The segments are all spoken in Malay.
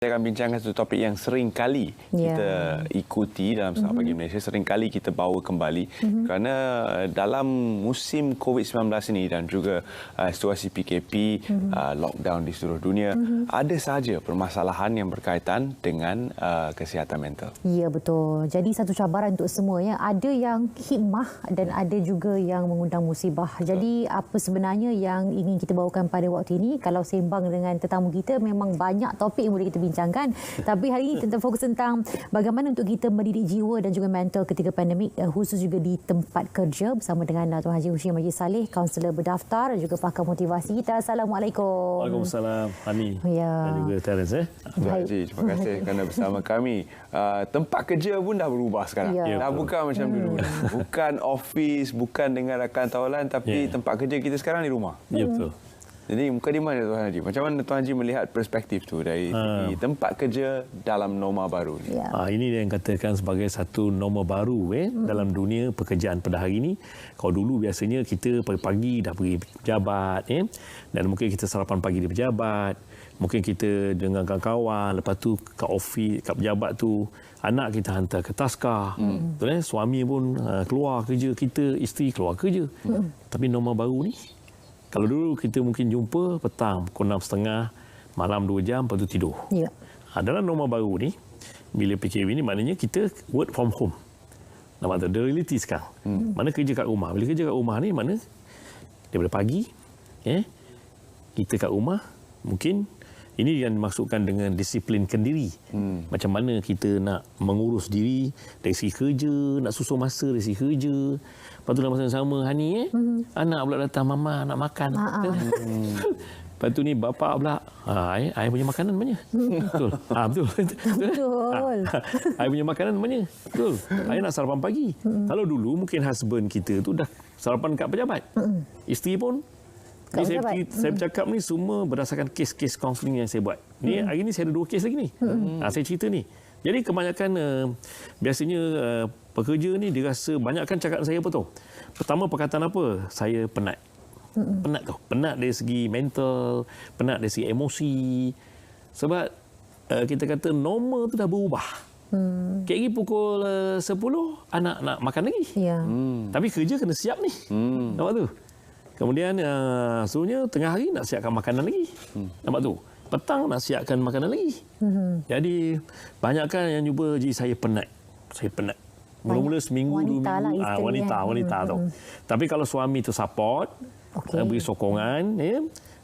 Saya akan bincangkan satu topik yang sering kali kita ikuti dalam Selamat Pagi Malaysia. Sering kali kita bawa kembali kerana dalam musim COVID-19 ini dan juga situasi PKP, lockdown di seluruh dunia, ada sahaja permasalahan yang berkaitan dengan kesihatan mental. Ya, betul. Jadi satu cabaran untuk semua ya. Ada yang hikmah dan ada juga yang mengundang musibah. Jadi apa sebenarnya yang ingin kita bawakan pada waktu ini? Kalau sembang dengan tetamu kita, memang banyak topik yang boleh kita bincangkan. Tapi hari ini kita fokus tentang bagaimana untuk kita mendidik jiwa dan juga mental ketika pandemik, khusus juga di tempat kerja, bersama dengan Tuan Haji Hushim Majid Saleh, kaunselor berdaftar dan juga pakar motivasi kita. Assalamualaikum. Waalaikumsalam, Hani dan juga Terence. Tuan Haji, terima kasih kerana bersama kami. Tempat kerja pun dah berubah sekarang. Dah bukan macam dulu. Bukan office, bukan dengan rakan tawalan, tapi tempat kerja kita sekarang di rumah. Ya, betul. Jadi muka di mana Tuan Haji? Macam mana Tuan Haji melihat perspektif tu dari segi tempat kerja dalam norma baru ni? Ini yang katakan sebagai satu norma baru dalam dunia pekerjaan pada hari ini. Kalau dulu biasanya kita pagi-pagi dah pergi pejabat, dan mungkin kita sarapan pagi di pejabat, mungkin kita dengan kawan-kawan, lepas tu kat ofis, kat pejabat tu anak kita hantar ke taskar. Suami pun keluar kerja, kita isteri keluar kerja. Tapi norma baru ni, kalau dulu kita mungkin jumpa petang pukul 6.30, malam 2 jam, lepas tu tidur. Dalam norma baru ni, bila PKP ni maknanya kita work from home. Nampak tak? The reality sekarang. Mana kerja kat rumah. Bila kerja kat rumah ni, mana daripada pagi, kita kat rumah, mungkin ini yang dimaksudkan dengan disiplin kendiri. Macam mana kita nak mengurus diri dari segi kerja, nak susun masa dari segi kerja. Lepas tu dalam masa yang sama, Hani, anak pula datang, mama nak makan. Lepas tu ni bapa pula, I punya makanan mana? Betul. Betul. Betul. I punya makanan mana? Betul. I nak sarapan pagi. Kalau dulu mungkin husband kita tu dah sarapan kat pejabat. Isteri pun. Ni saya bercakap ni semua berdasarkan kes-kes kaunseling yang saya buat. Ni hari ni saya ada 2 kes lagi ni. Saya cerita ni. Jadi kebanyakan biasanya pekerja ni dia rasa banyakkan cakap saya apa tu? Pertama perkataan apa? Saya penat. Penat tau. Penat dari segi mental, penat dari segi emosi. Sebab kita kata norma tu dah berubah. Kira pukul 10 anak nak makan lagi. Tapi kerja kena siap ni. Nampak tu? Kemudian sebenarnya tengah hari nak siapkan makanan lagi. Nampak tu? Petang nak siapkan makanan lagi. Jadi banyakkan yang cuba, saya penat. Saya penat. Mula-mula seminggu, 2 minggu. Wanita tu. Tapi kalau suami tu support, beri sokongan,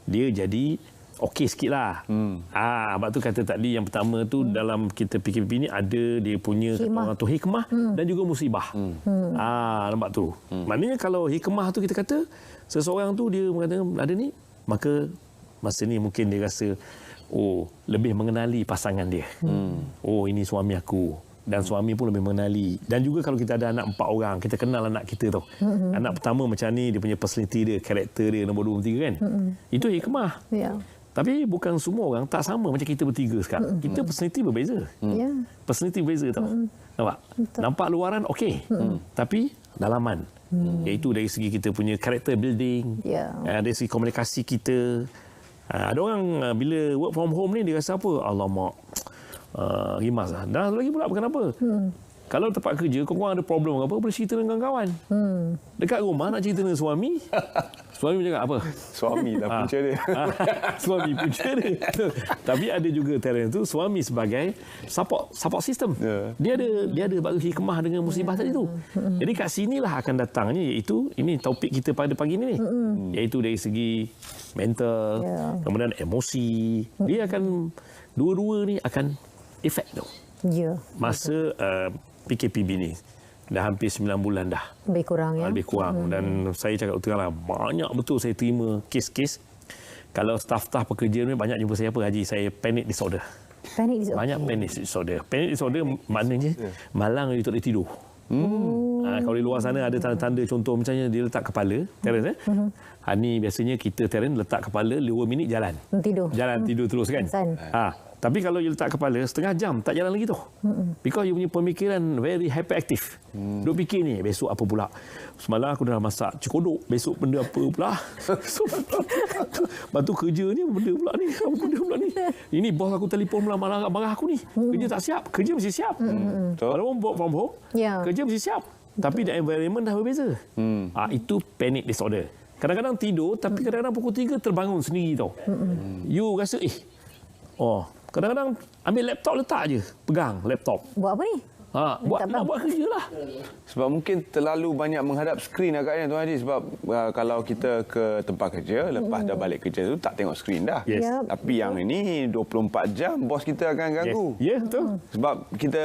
dia jadi okey sikit lah. Sebab tu kata tadi yang pertama tu dalam kita PKP ni ada dia punya hikmah dan juga musibah. Nampak tu. Maknanya kalau hikmah tu kita kata seseorang tu dia mengatakan ada ni, maka masa ni mungkin dia rasa lebih mengenali pasangan dia. Ini suami aku. Dan suami pun lebih mengenali. Dan juga kalau kita ada anak 4 orang, kita kenal anak kita tu. Anak pertama macam ni, dia punya personality dia, karakter dia, nombor 2, 3 kan. Itu hikmah. Tapi bukan semua orang tak sama macam kita bertiga sekarang. Kita personality berbeza. Personality berbeza tau. Nampak? Nampak luaran okey. Tapi dalaman. Iaitu dari segi kita punya character building. Dari segi komunikasi kita. Ada orang bila work from home ni dia rasa apa? Alamak. Rimas lah. Dan lagi pula kenapa? Kalau tempat kerja, korang ada problem apa, boleh cerita dengan kawan. Dekat rumah nak cerita dengan suami, suami cakap apa? Suami dah punca dia. Suami punca dia. Tapi ada juga talent tu, suami sebagai support system. Dia ada bagi hikmah dengan musibah tadi tu. Jadi kat sinilah akan datangnya, iaitu, ini topik kita pada pagi ni. Iaitu dari segi mental, kemudian emosi. Dia akan, dua-dua ni akan efek tu. Masa PKPB ni dah hampir 9 bulan dah. Lebih kurang ya. Lebih kurang. Dan saya cakap teranglah, banyak betul saya terima kes-kes. Kalau staf-staf pekerja ni banyak jumpa saya apa, Haji, saya panic disorder. Banyak panic disorder. Panic disorder maknanya malang dia tak boleh tidur. Kalau di luar sana ada tanda-tanda, contoh macamnya dia letak kepala, Terence. Hani biasanya kita Terence letak kepala 2 minit jalan. Tidur. Jalan tidur terus kan. Tapi kalau you letak kepala, setengah jam tak jalan lagi tu. Because you punya pemikiran very hyperactive. Duk fikir ni, besok apa pula? Semalam aku dah masak cekodok, besok benda apa pula? Lepas tu kerja ni, benda pula ni? Apa benda pula ni? Ini bos aku telefon pula marah aku ni. Kerja tak siap, kerja mesti siap. Walaupun work from home, kerja mesti siap. Tapi the environment dah berbeza. Itu panic disorder. Kadang-kadang tidur, tapi kadang-kadang pukul 3 terbangun sendiri tau. You rasa, kadang-kadang ambil laptop letak je. Pegang laptop. Buat apa ni? Nak buat kerja lah. Sebab mungkin terlalu banyak menghadap skrin agaknya Tuan Haji. Sebab kalau kita ke tempat kerja, lepas dah balik kerja tu tak tengok skrin dah. Yes. Tapi yang ini 24 jam bos kita akan ganggu. Yes, betul. Sebab kita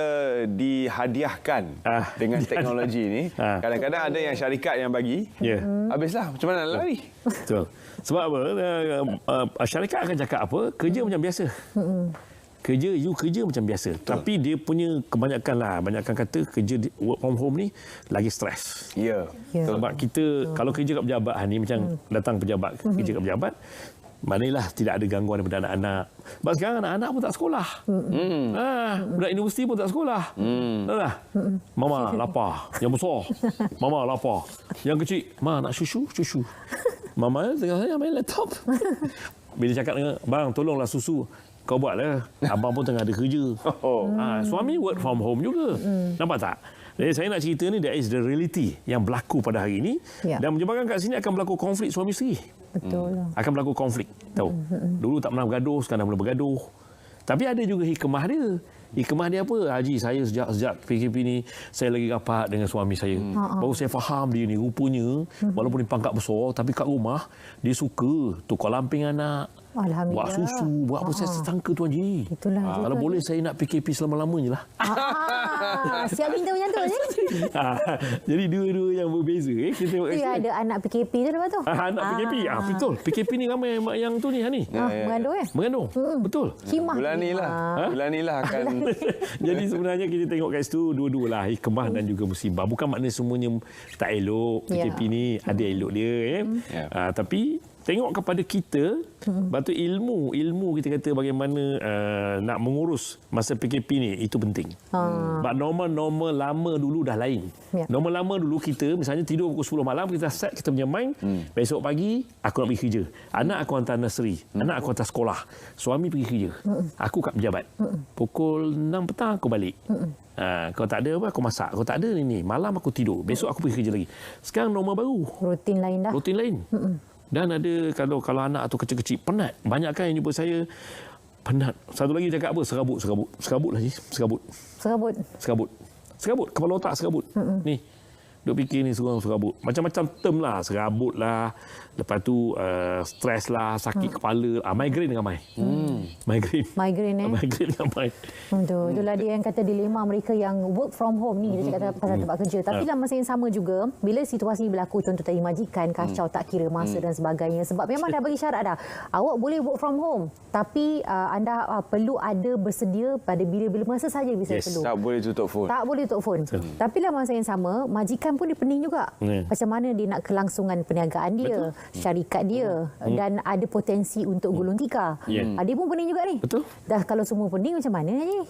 dihadiahkan dengan teknologi ni. Kadang-kadang ada yang syarikat yang bagi. Habislah. Macam mana nak lari? Betul. Sebab apa? Syarikat akan cakap apa? Kerja macam biasa. Kerja macam biasa. Betul. Tapi dia punya kebanyakan kata kerja work from home ni lagi stres. Sebab kita kalau kerja kat pejabat ni macam datang pejabat, kerja kat pejabat, manalah tidak ada gangguan daripada anak-anak. Sebab sekarang anak-anak pun tak sekolah. Budak universiti pun tak sekolah. Mama lapar. Yang besar, mama lapar. Yang kecil, ma nak susu. Mama tengah saya main laptop. Bila cakap dengan bang, tolonglah susu. Kau buatlah. Abang pun tengah ada kerja. Suami work from home juga. Nampak tak? Jadi saya nak cerita ni, that is the reality yang berlaku pada hari ini. Dan menyebabkan kat sini akan berlaku konflik suami isteri. Betul. Akan berlaku konflik. Tahu? Dulu tak pernah bergaduh, sekarang dah mula bergaduh. Tapi ada juga hikmah dia. Hikmah dia apa? Haji, saya sejak PKP ni, saya lagi rapat dengan suami saya. Baru saya faham dia ni, rupanya, walaupun dia pangkat besar, tapi kat rumah, dia suka tukar lamping anak. Buat susu, buat apa, saya sangka Tuan Haji. Itulah. Kalau boleh saya nak PKP selama-lamanya lah. Siap minta macam tu je. Jadi dua-dua yang berbeza. Kita ada anak PKP tu lepas tu. Anak PKP. Betul. PKP ni ramai yang tu ni. Mengandung Mengandung. Betul. Hikmah. Bulan ni lah akan. Jadi sebenarnya kita tengok kat situ dua-dua lah, hikmah dan juga musibah. Bukan maknanya semuanya tak elok. PKP ni ada elok dia. Tapi tengok kepada kita, batu ilmu kita kata bagaimana nak mengurus masa PKP ni, itu penting. Sebab normal lama dulu dah lain. Normal lama dulu kita misalnya tidur pukul 10 malam, kita set kita punya mind, besok pagi aku nak pergi kerja. Anak aku hantar nursery, anak aku hantar sekolah, suami pergi kerja. Aku kat pejabat. Pukul 6 petang aku balik. Kalau tak ada apa, aku masak. Kalau tak ada ni, malam aku tidur. Besok aku pergi kerja lagi. Sekarang normal baru. Rutin lain dah. Rutin lain. Dan ada kalau anak tu kecil-kecil penat. Banyak kan yang jumpa saya penat. Satu lagi cakap apa? Serabut lah je. Serabut. Kepala otak serabut. Ni. Duk fikir ni serabut. Macam-macam term lah. Serabut lah. Lepas tu stres lah. Sakit kepala. Migraine dengan mai. Migraine. Migraine dengan mai. Betul. Itulah dia yang kata dilema mereka yang work from home ni. Dia cakap pasal tempat kerja. Tapi dalam masa yang sama juga, bila situasi berlaku, contoh tadi majikan, kacau tak kira masa dan sebagainya. Sebab memang dah bagi syarat dah. Awak boleh work from home. Tapi anda perlu ada bersedia pada bila-bila masa saja bisa perlu. Tak boleh tutup phone. Tapi dalam masa yang sama, majikan pun dia pening juga. Macam mana dia nak kelangsungan perniagaan dia, syarikat dia, dan ada potensi untuk gulung tikar. Dia pun pening juga ni. Betul. Dah kalau semua pening macam mana ni?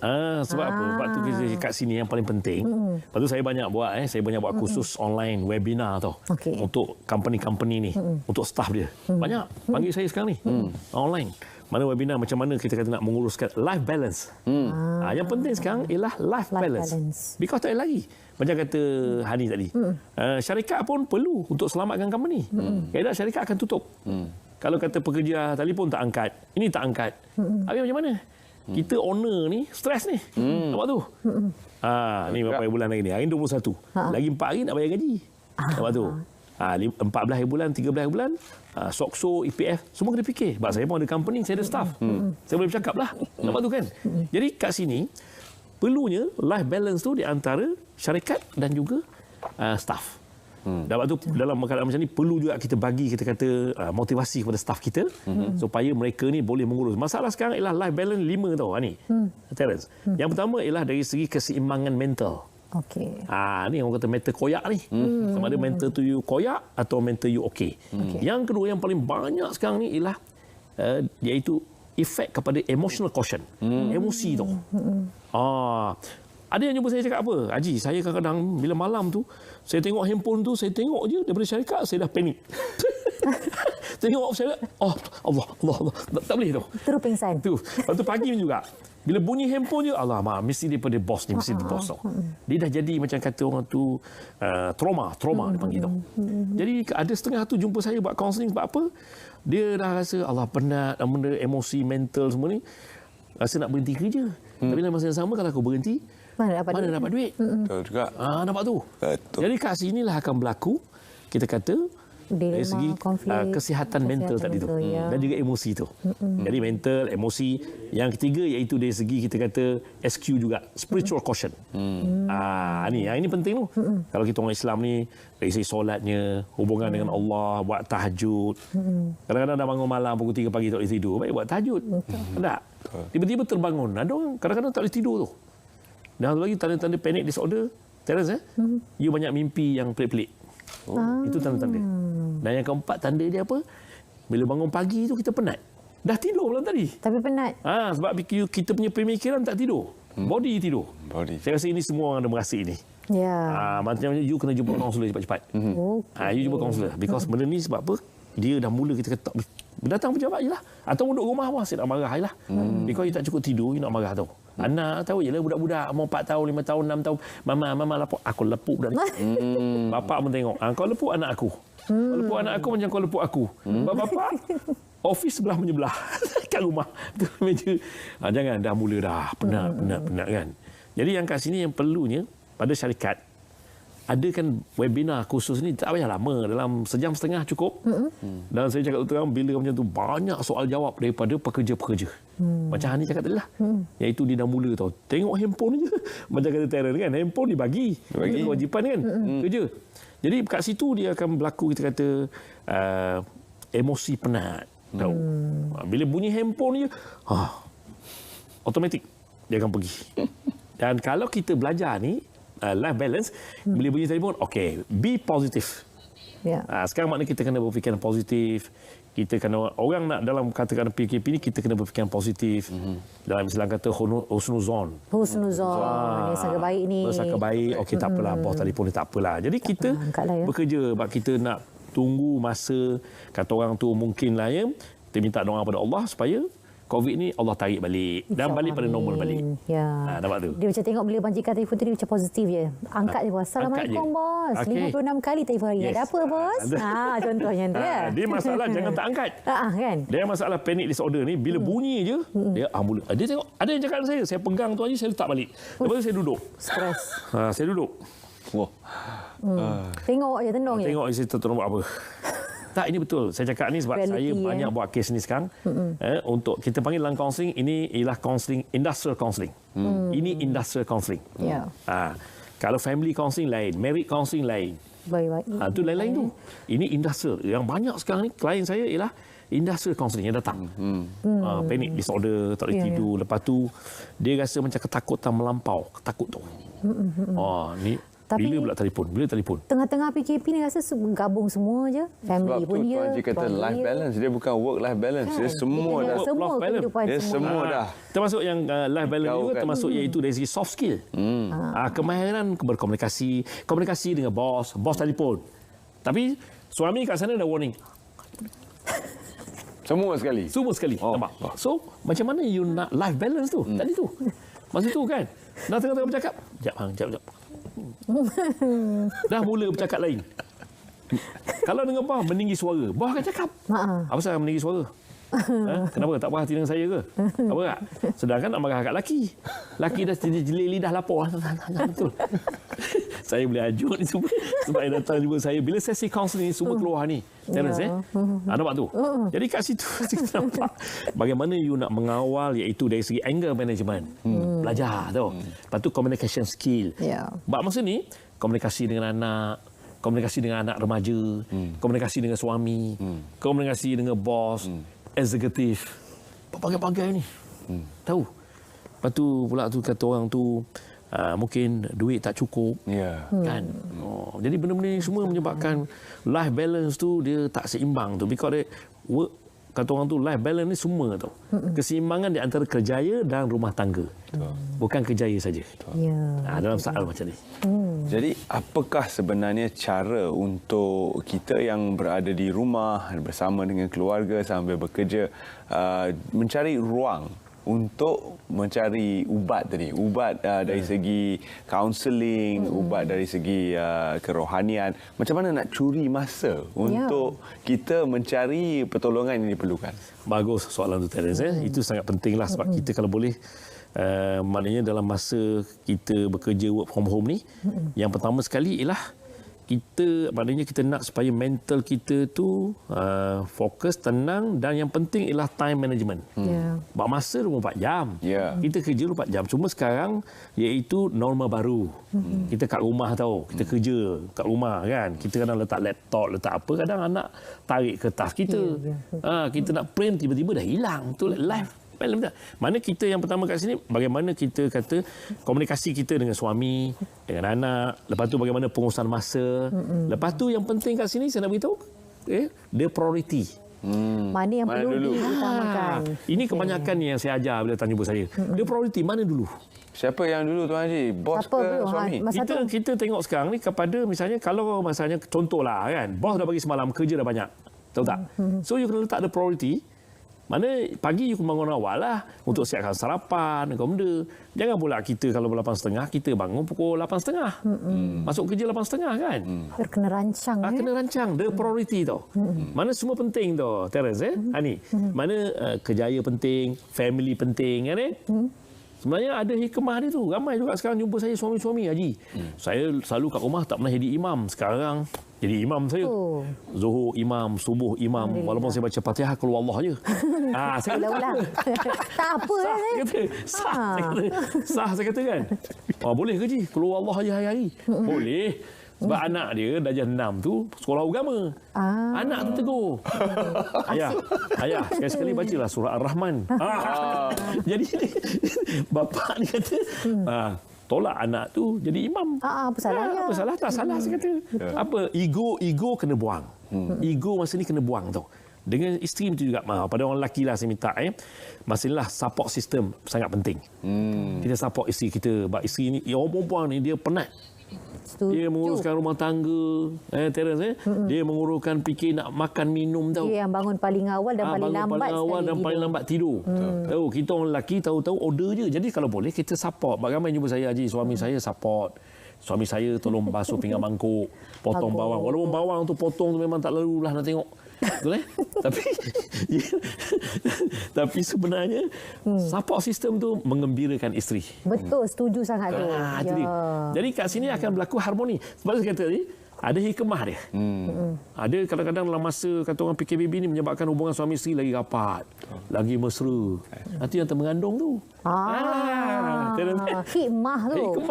Sebab apa? Sebab tu kat sini yang paling penting. Lepas tu saya banyak buat kursus online, webinar tau. Untuk company-company ni, untuk staff dia. Banyak panggil saya sekarang ni. Online. Mana webinar macam mana kita kata nak menguruskan life balance. Yang penting sekarang ialah life balance. Because tak ada lagi. Macam kata Hani tadi. Syarikat pun perlu untuk selamatkan company. Keadaan syarikat akan tutup. Kalau kata pekerja telefon tak angkat, ini tak angkat. Habis macam mana? Kita owner ni stres ni. Nampak tu? Ni berapa bulan lagi ni? Hari 21. Lagi 4 hari nak bayar gaji. Nampak tu? 14 hari bulan, 13 hari bulan, SOKSO, EPF, semua kena fikir. Sebab saya pun ada company, saya ada staff. Saya boleh bercakap lah. Nampak tu kan? Jadi kat sini, perlunya life balance tu di antara syarikat dan juga staff. Dan waktu dalam keadaan macam ni, perlu juga kita bagi, kita kata, motivasi kepada staff kita, supaya mereka ni boleh mengurus. Masalah sekarang ialah life balance 5 tau, ni. Terence. Yang pertama ialah dari segi keseimbangan mental. Ni orang kata mental koyak ni. Sama ada mental tu you koyak atau mental you okey. Yang kedua yang paling banyak sekarang ni ialah iaitu efek kepada emotional quotient. Emosi tu. Ada yang jumpa saya cakap apa? Haji, saya kadang-kadang bila malam tu, saya tengok handphone tu, saya tengok je daripada syarikat, saya dah panik. Tengok saya, Allah. Tak boleh tu. Terus pingsan. Tu. Lepas tu pagi juga. Bila bunyi handphone je, alamak, mesti daripada bos ni, mesti daripada bos tu. Dia dah jadi macam kata orang tu, trauma dia panggil tu. Jadi ada setengah tu jumpa saya buat counselling sebab apa? Dia dah rasa, Allah penat, benda emosi, mental semua ni, rasa nak berhenti kerja. Tapi dalam masa yang sama, kalau aku berhenti, mana dapat duit? Betul juga. Nampak tu. Betul. Jadi kat sinilah akan berlaku, kita kata, dari segi kesihatan mental tadi tu, dan juga emosi tu. Jadi mental, emosi. Yang ketiga iaitu dari segi kita kata SQ juga, spiritual quotient. Ini penting tu. Kalau kita orang Islam ni, dari segi solatnya, hubungan dengan Allah, buat tahajud. Kadang-kadang dah bangun malam pukul 3 pagi tak boleh tidur, baik buat tahajud. Tak? Tiba-tiba terbangun. Ada orang kadang-kadang tak boleh tidur tu. Dan lagi tanda-tanda panic disorder, Terence, you banyak mimpi yang pelik-pelik. Itu tanda-tanda. Dan yang keempat, tanda dia apa? Bila bangun pagi tu kita penat. Dah tidur malam tadi. Tapi penat. Sebab kita punya pemikiran tak tidur. Body tidur. Saya rasa ini semua orang ada merasa ini. Macam you kena jumpa kaunselor cepat-cepat. You jumpa kaunselor. Because benda ni sebab apa? Dia dah mula kita kata, datang pejabat je lah. Atau duduk rumah, saya nak marah je lah. Because you tak cukup tidur, you nak marah tau. Anak tahu je lah, budak-budak mau 4 tahun, 5 tahun, 6 tahun. Mama lepuk. Aku lepuk budak ni. Bapak pun tengok. Kau lepuk anak aku. Kau lepuk anak aku macam kau lepuk aku. Bapak, office sebelah menyebelah. Kat rumah. Betul meja. Jangan, dah mula dah. Penat kan. Jadi yang kat sini yang perlunya, pada syarikat, adakan webinar khusus ni tak payah lama, dalam sejam setengah cukup. Dan saya cakap terang, bila macam tu banyak soal jawab daripada pekerja-pekerja. Macam Hani cakap tadi lah. Iaitu dia dah mula tau. Tengok handphone je. Macam kata Terence kan, handphone dibagi. Itu kewajipan kan, kerja. Jadi kat situ dia akan berlaku kita kata emosi penat. Tahu. Bila bunyi handphone je, automatik dia akan pergi. Dan kalau kita belajar ni, life balance, bila bunyi telefon, be positif. Sekarang maknanya kita kena berfikiran positif. Kita kena, orang nak dalam katakan PKP ni, kita kena berfikiran positif. Dalam Islam kata husnuzon. Dia sangka baik ni. Bersangka baik, tak apalah, bos telefon ni tak apalah. Jadi kita bekerja, sebab kita nak tunggu masa, kata orang tu mungkin lah ya, kita minta doa kepada Allah supaya COVID ni Allah tarik balik dan balik pada normal balik. Nampak tu. Dia macam tengok bila banjikan telefon tu dia macam positif je. Angkat je bos. Assalamualaikum bos. 56 kali telefon hari. Ada apa bos? Contohnya tu ya. Dia masalah jangan tak angkat. Kan. Dia masalah panic disorder ni bila bunyi je dia mula. Dia tengok ada yang cakap dengan saya pegang tu aja saya letak balik. Lepas tu saya duduk. Stres. Saya duduk. Tengok je tendung je. Tengok je saya tertolong buat apa. Tak, ini betul. Saya cakap ni sebab reality, saya banyak buat kes ni sekarang. Untuk kita panggil dalam counselling, ini ialah counselling, industrial counselling. Ini industrial counselling. Kalau family counselling lain, married counselling lain. Baik. Itu lain-lain tu. Ini industrial. Yang banyak sekarang ni, klien saya ialah industrial counselling yang datang. Panic disorder, tak boleh tidur. Lepas tu, dia rasa macam ketakutan melampau. Takut tu. Ni tapi bila pula telefon? Tengah-tengah PKP ni rasa gabung semua je. Family sebab pun dia. Sebab tu kata life balance. Dia bukan work life balance. Dia semua dah. Dia semua dah. Termasuk yang life balance juga, termasuk iaitu dari segi soft skill. Kemahiran berkomunikasi. Komunikasi dengan bos telefon. Tapi suami kat sana dah warning. Semua sekali. Nampak? So, macam mana you nak life balance tu? Tadi tu. Masa tu kan. Dah tengah-tengah bercakap. Sekejap. Dah mula bercakap lain. Kalau dengan bawah meninggi suara, bawah akan cakap. Apa pasal meninggi suara? Kenapa? Tak puas hati dengan saya ke? Apa tak? Sedangkan nak marah kat laki. Laki dah jelik lidah lapor. Betul. Saya boleh ajuk ni semua. Sebab yang datang jumpa saya. Bila sesi kaunseling ni semua keluar ni. Terence nampak tu? Jadi kat situ kita nampak bagaimana you nak mengawal iaitu dari segi anger management. Belajar tu. Lepas tu communication skill. Sebab masa ni komunikasi dengan anak, komunikasi dengan anak remaja, komunikasi dengan suami, komunikasi dengan bos, eksekutif. Bagai-bagai ni. Tahu? Lepas tu pula tu kata orang tu mungkin duit tak cukup. Kan? Jadi benda-benda ni semua menyebabkan life balance tu dia tak seimbang tu. Because work kata orang tu life balance ni semua tau. Keseimbangan di antara kerjaya dan rumah tangga. Bukan kerjaya saja. Ya. Dalam soal macam ni. Jadi apakah sebenarnya cara untuk kita yang berada di rumah bersama dengan keluarga sambil bekerja mencari ruang untuk mencari ubat tadi, ubat dari segi kaunseling, ubat dari segi kerohanian. Macam mana nak curi masa untuk kita mencari pertolongan yang diperlukan? Bagus soalan tu, Terence. Itu sangat pentinglah sebab kita kalau boleh maknanya dalam masa kita bekerja work from home ni, yang pertama sekali ialah maknanya kita nak supaya mental kita tu fokus, tenang, dan yang penting ialah time management. Sebab masa 24 jam. Kita kerja 24 jam. Cuma sekarang iaitu norma baru. Kita kat rumah tau. Kita kerja kat rumah kan. Kita kadang letak laptop, letak apa. Kadang anak tarik kertas kita. Kita nak print, tiba-tiba dah hilang. Tu live. Mana kita yang pertama kat sini, bagaimana kita kata komunikasi kita dengan suami, dengan anak, lepas tu bagaimana pengurusan masa, lepas tu yang penting kat sini saya nak beritahu, dia priority. Mana yang perlu diutamakan. Ini kebanyakan yang saya ajar bila tanya ibu saya. Dia priority mana dulu? Siapa yang dulu Tuan Haji? Bos Siapa ke suami? Kita tengok sekarang ni kepada misalnya kalau misalnya contohlah kan, bos dah bagi semalam kerja dah banyak. Tahu tak? So you kena letak the priority. Mana pagi you bangun awal lah untuk siapkan sarapan, benda. Jangan pula kita kalau 8.30 kita bangun pukul 8.30. Masuk kerja 8.30 kan? Kena rancang. Kena rancang. The priority tau. Mana semua penting tau, Terence. Ani. Mana kerjaya penting, family penting kan Sebenarnya ada hikmah dia tu. Ramai juga sekarang jumpa saya suami-suami, Haji. Saya selalu kat rumah tak pernah jadi imam. Sekarang jadi imam saya. Zuhur imam, subuh imam. Walaupun saya baca Fatihah keluar Allah je. Saya ulang. Tak apa sah, sah saya kata kan. Boleh ke Ji? Keluar Allah je hari-hari. Boleh. Sebab anak dia darjah 6 tu sekolah agama. Anak tu tegur. Ayah, sekali-sekali bacalah surah Ar-Rahman. Jadi bapa ni kata, tolak anak tu jadi imam. Apa salahnya? Apa salah? Tak salah saya kata. Apa ego kena buang. Ego masa ni kena buang tau. Dengan isteri itu juga. Pada orang lelaki lah saya minta masalah support system sangat penting. Kita support isteri kita. Sebab isteri ni, orang perempuan ni dia penat. Dia menguruskan rumah tangga, Terence, dia menguruskan fikir nak makan minum tau. Dia yang bangun paling awal dan paling lambat tidur. Tahu kita orang lelaki tahu-tahu order je. Jadi kalau boleh kita support. Ramai jumpa saya, Haji, suami saya support. Suami saya tolong basuh pinggan mangkuk, potong bawang. Walaupun bawang tu potong tu memang tak lalulah nak tengok. Betul tapi sebenarnya support system tu mengembirakan isteri. Betul, setuju sangat tu. Jadi kat sini akan berlaku harmoni. Sebab saya kata tadi, ada hikmah dia. Ada kadang-kadang dalam masa kata orang PKBB ni menyebabkan hubungan suami isteri lagi rapat, lagi mesra. Nanti yang termengandung tu. Hikmah tu.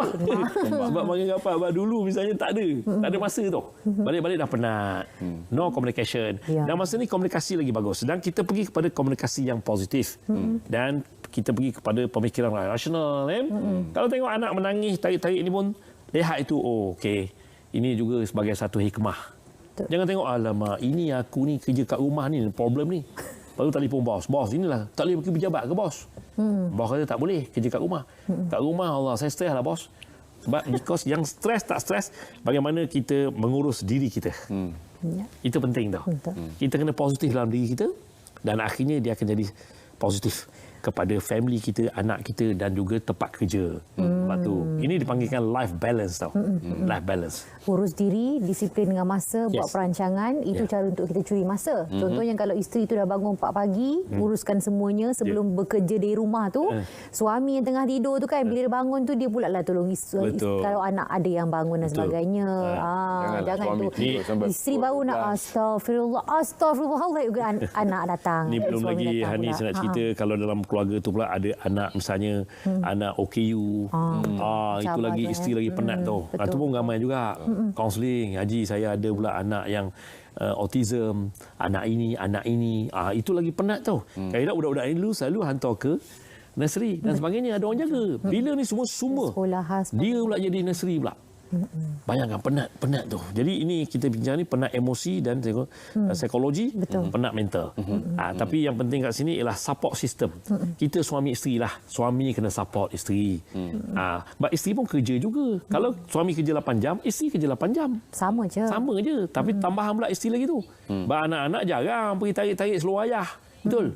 Sebab makin rapat. Sebab dulu misalnya tak ada masa tu. Balik-balik dah penat. No communication. Dan masa ni komunikasi lagi bagus. Dan kita pergi kepada komunikasi yang positif. Dan kita pergi kepada pemikiran rasional. Kalau tengok anak menangis, tarik-tarik ni pun, lihat itu, okey. Ini juga sebagai satu hikmah. Jangan tengok, alamak, ini aku ni kerja kat rumah ni, problem ni. Lepas tu telefon bos. Bos, inilah, tak boleh pergi pejabat ke bos? Bos kata tak boleh kerja kat rumah. Kat rumah, Allah, saya stres lah bos. Sebab because yang stres tak stres, bagaimana kita mengurus diri kita. Itu penting tau. Kita kena positif dalam diri kita dan akhirnya dia akan jadi positif kepada family kita, anak kita dan juga tempat kerja. Ini dipanggilkan life balance tau. Life balance. Urus diri, disiplin dengan masa, buat perancangan, itu cara untuk kita curi masa. Contohnya kalau isteri tu dah bangun 4 pagi, uruskan semuanya sebelum bekerja dari rumah tu, suami yang tengah tidur tu kan, bila dia bangun tu dia pula lah tolong kalau anak ada yang bangun dan sebagainya. Jangan tu. Isteri baru nak astagfirullah, anak datang. Ni belum lagi Hani saya nak cerita kalau dalam keluarga tu pula ada anak misalnya anak OKU. Itu lagi isteri lagi penat tu. Itu pun ramai juga. Kaunseling, Haji, saya ada pula anak yang autism, anak ini. Itu lagi penat tau. Kadang budak-budak ini dulu selalu hantar ke nursery dan sebagainya, ada orang jaga. Bila ni semua dia pula jadi nursery pula. Bayangkan penat tu. Jadi ini kita bincang ni penat emosi dan psikologi, penat mental. Tapi yang penting kat sini ialah support system. Kita suami isteri lah. Suami kena support isteri. Sebab isteri pun kerja juga. Kalau suami kerja 8 jam, isteri kerja 8 jam. Sama je. Tapi tambahan pula isteri lagi tu. Anak-anak jarang pergi tarik-tarik seluar ayah. Betul?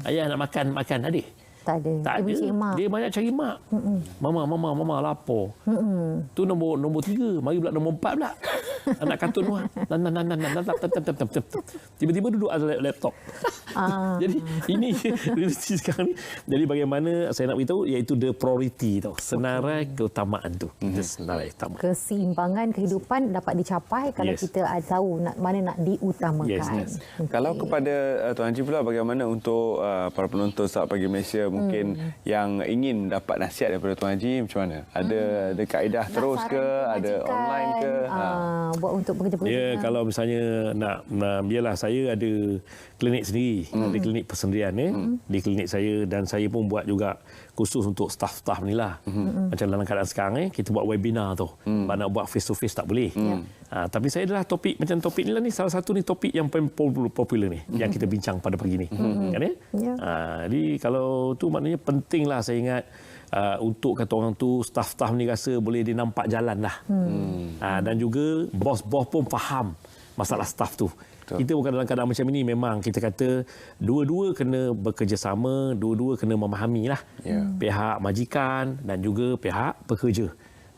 Ayah nak makan adik. Tak ada. Dia banyak cari mak. Mama lapar. Tu nombor 3. Mari pula nombor 4 pula. Anak kartun tu. Tiba-tiba duduk atas laptop. Jadi ini realiti sekarang ni. Jadi bagaimana saya nak beritahu iaitu the priority tau. Senarai keutamaan tu. Senarai utama. Keseimbangan kehidupan dapat dicapai kalau kita tahu mana nak diutamakan. Kalau kepada Tuan Haji pula, bagaimana untuk para penonton Selamat Pagi Malaysia mungkin yang ingin dapat nasihat daripada Tuan Haji, macam mana? Ada kaedah terus ke? Ada online ke? Buat untuk pekerja-pekerja. Ya, kalau misalnya nak biarlah saya ada klinik sendiri, ada klinik persendirian di klinik saya, dan saya pun buat juga khusus untuk staf-staf ni lah. Macam dalam keadaan sekarang kita buat webinar tu. Nak buat face to face tak boleh. Tapi saya adalah topik macam topik ni lah ni, salah satu ni topik yang paling popular ni yang kita bincang pada pagi ni. Kan jadi kalau tu maknanya pentinglah saya ingat untuk kata orang tu staf-staf ni rasa boleh dia nampak jalan lah. Dan juga bos-bos pun faham masalah staf tu. Betul. Kita bukan dalam keadaan macam ini, memang kita kata dua-dua kena bekerjasama, dua-dua kena memahami lah. Pihak majikan dan juga pihak pekerja.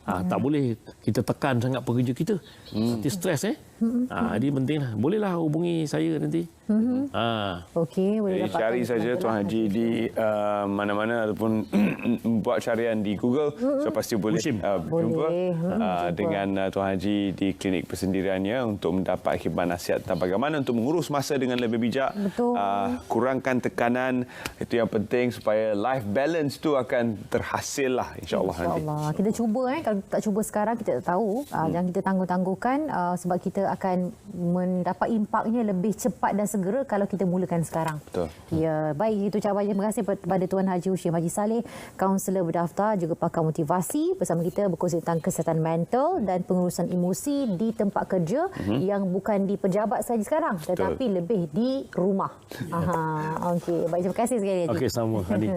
Tak boleh kita tekan sangat pekerja kita. Nanti stres jadi pentinglah. Bolehlah hubungi saya nanti. Okey, boleh dapat cari saja Tuan Haji di mana-mana ataupun buat carian di Google, so pasti boleh jumpa dengan Tuan Haji di klinik persendiriannya untuk mendapat khidmat nasihat tentang bagaimana untuk mengurus masa dengan lebih bijak. Kurangkan tekanan, itu yang penting supaya life balance tu akan terhasil lah, insya-Allah nanti. Kita cuba kalau tak cuba sekarang kita tak tahu. Jangan kita tangguh-tangguhkan sebab kita akan mendapat impaknya lebih cepat dan segera kalau kita mulakan sekarang. Betul. Ya, baik, itu ucapan terima kasih kepada Tuan Haji Hushim Haji Saleh, kaunselor berdaftar juga pakar motivasi, bersama kita berkongsi tentang kesihatan mental dan pengurusan emosi di tempat kerja yang bukan di pejabat saja sekarang, tetapi lebih di rumah. Okey, baik, terima kasih sekali lagi. Okey, sama Hadi.